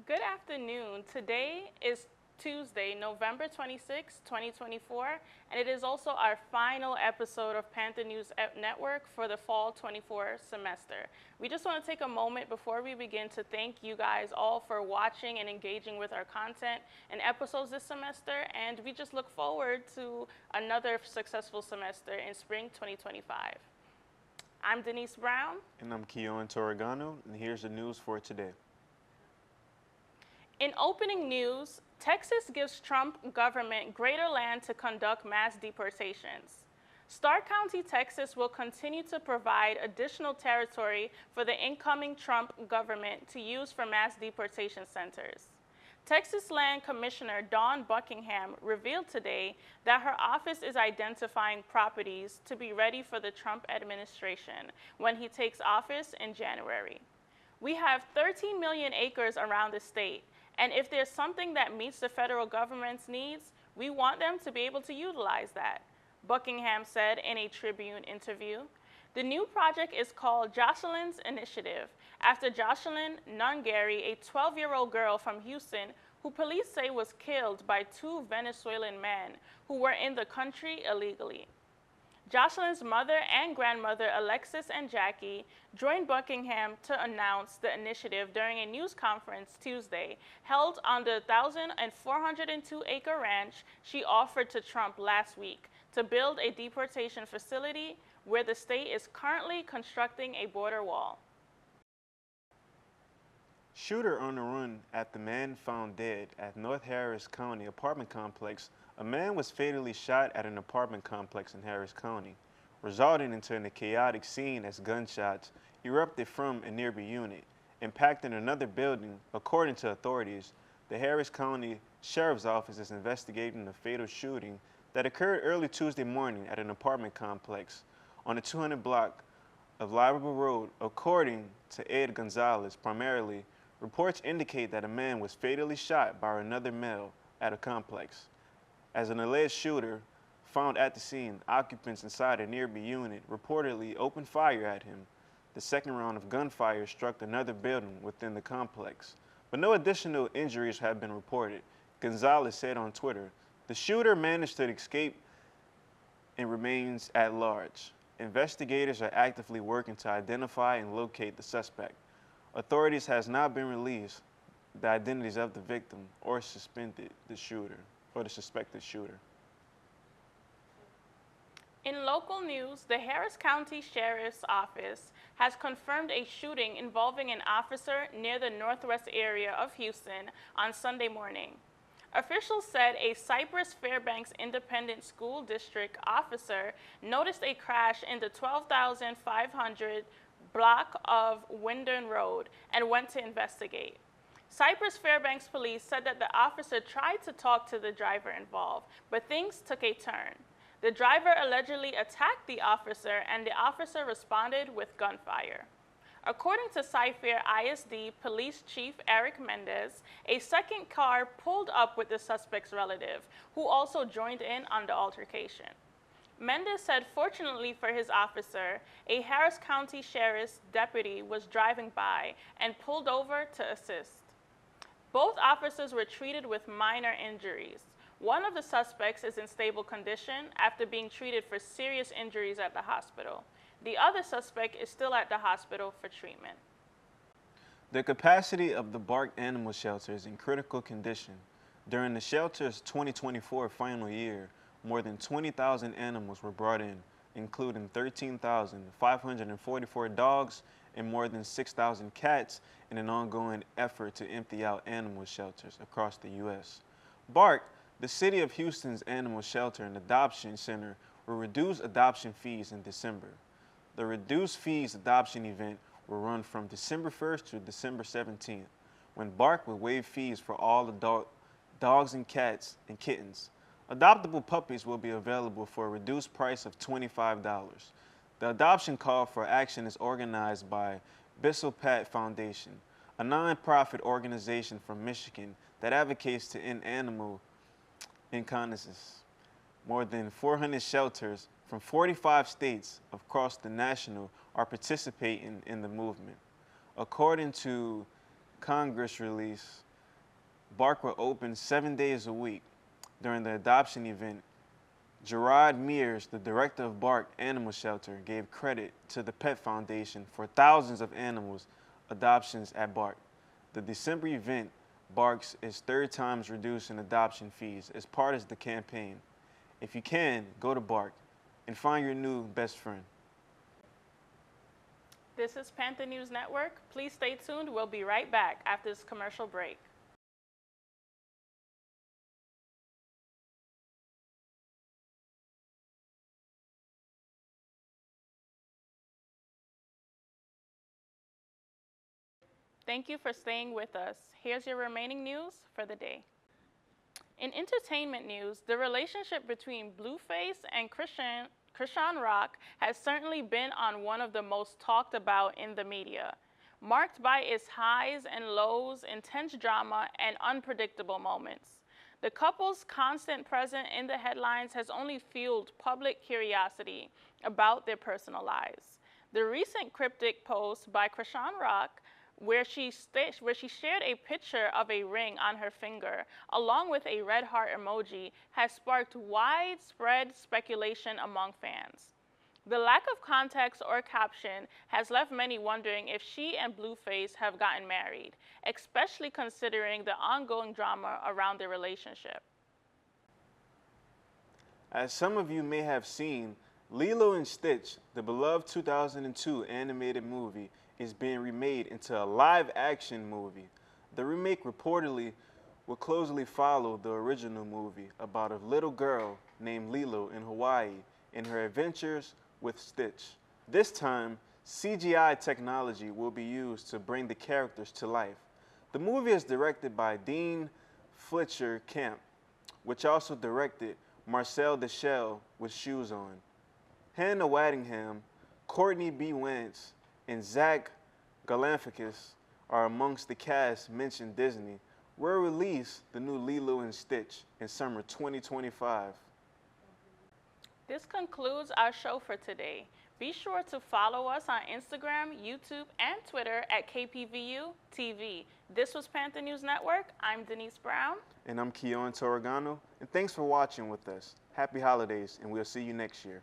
Good afternoon. Today is Tuesday, November 26, 2024, and it is also our final episode of Panther News Network for the fall 24 semester. We just want to take a moment before we begin to thank you guys all for watching and engaging with our content and episodes this semester, and we just look forward to another successful semester in spring 2025. I'm Denise Brown. And I'm Keyon Torregano, and here's the news for today. In opening news, Texas gives Trump government greater land to conduct mass deportations. Stark County, Texas will continue to provide additional territory for the incoming Trump government to use for mass deportation centers. Texas Land Commissioner Dawn Buckingham revealed today that her office is identifying properties to be ready for the Trump administration when he takes office in January. We have 13 million acres around the state, and if there's something that meets the federal government's needs, we want them to be able to utilize that, Buckingham said in a Tribune interview. The new project is called Jocelyn's Initiative, after Jocelyn Nungary, a 12-year-old girl from Houston who police say was killed by two Venezuelan men who were in the country illegally. Jocelyn's mother and grandmother, Alexis and Jackie, joined Buckingham to announce the initiative during a news conference Tuesday held on the 1,402-acre ranch she offered to Trump last week to build a deportation facility where the state is currently constructing a border wall. Shooter on the run at the man found dead at North Harris County apartment complex. A man was fatally shot at an apartment complex in Harris County, resulting into a chaotic scene as gunshots erupted from a nearby unit, impacting another building. According to authorities, the Harris County Sheriff's Office is investigating the fatal shooting that occurred early Tuesday morning at an apartment complex on the 200 block of Liverpool Road. According to Ed Gonzalez, primarily, reports indicate that a man was fatally shot by another male at a complex. As an alleged shooter found at the scene, occupants inside a nearby unit reportedly opened fire at him. The second round of gunfire struck another building within the complex, but no additional injuries have been reported. Gonzalez said on Twitter, the shooter managed to escape and remains at large. Investigators are actively working to identify and locate the suspect. Authorities has not been released the identities of the victim or suspected shooter. In local news, the Harris County Sheriff's Office has confirmed a shooting involving an officer near the northwest area of Houston on Sunday morning. Officials said a Cypress Fairbanks Independent School District officer noticed a crash in the 12,500 block of Windern Road and went to investigate. Cypress Fairbanks police said that the officer tried to talk to the driver involved, but things took a turn. The driver allegedly attacked the officer, and the officer responded with gunfire. According to Cy-Fair ISD Police Chief Eric Mendez, a second car pulled up with the suspect's relative, who also joined in on the altercation. Mendez said fortunately for his officer, a Harris County Sheriff's deputy was driving by and pulled over to assist. Both officers were treated with minor injuries. One of the suspects is in stable condition after being treated for serious injuries at the hospital. The other suspect is still at the hospital for treatment. The capacity of the BARC animal shelter is in critical condition. During the shelter's 2024 final year, more than 20,000 animals were brought in, including 13,544 dogs and more than 6,000 cats in an ongoing effort to empty out animal shelters across the U.S. BARC, the City of Houston's Animal Shelter and Adoption Center, will reduce adoption fees in December. The reduced fees adoption event will run from December 1st to December 17th, when BARC will waive fees for all adult dogs and cats and kittens. Adoptable puppies will be available for a reduced price of $25. The adoption call for action is organized by Bissell Pat Foundation, a nonprofit organization from Michigan that advocates to end animal incontinence. More than 400 shelters from 45 states across the nation are participating in the movement. According to Congress release, Bark will open 7 days a week. During the adoption event, Gerard Mears, the director of Bark Animal Shelter, gave credit to the Pet Foundation for thousands of animals adoptions at Bark. The December event Barks is 3 times reducing adoption fees as part of the campaign. If you can, go to Bark and find your new best friend. This is Panther News Network. Please stay tuned. We'll be right back after this commercial break. Thank you for staying with us. Here's your remaining news for the day. In entertainment news, the relationship between Blueface and Krishan Rock has certainly been on one of the most talked about in the media, marked by its highs and lows, intense drama, and unpredictable moments. The couple's constant presence in the headlines has only fueled public curiosity about their personal lives. The recent cryptic post by Krishan Rock where she shared a picture of a ring on her finger, along with a red heart emoji, has sparked widespread speculation among fans. The lack of context or caption has left many wondering if she and Blueface have gotten married, especially considering the ongoing drama around their relationship. As some of you may have seen, Lilo and Stitch, the beloved 2002 animated movie, is being remade into a live-action movie. The remake reportedly will closely follow the original movie about a little girl named Lilo in Hawaii and her adventures with Stitch. This time, CGI technology will be used to bring the characters to life. The movie is directed by Dean Fletcher Camp, which also directed Marcel the Shell with Shoes On. Hannah Waddingham, Courtney B. Wentz, and Zach Galifianakis are amongst the cast mentioned. Disney will release the new Lilo and Stitch in summer 2025. This concludes our show for today. Be sure to follow us on Instagram, YouTube, and Twitter at KPVU-TV. This was Panther News Network. I'm Denise Brown. And I'm Keyon Torregano. And thanks for watching with us. Happy holidays, and we'll see you next year.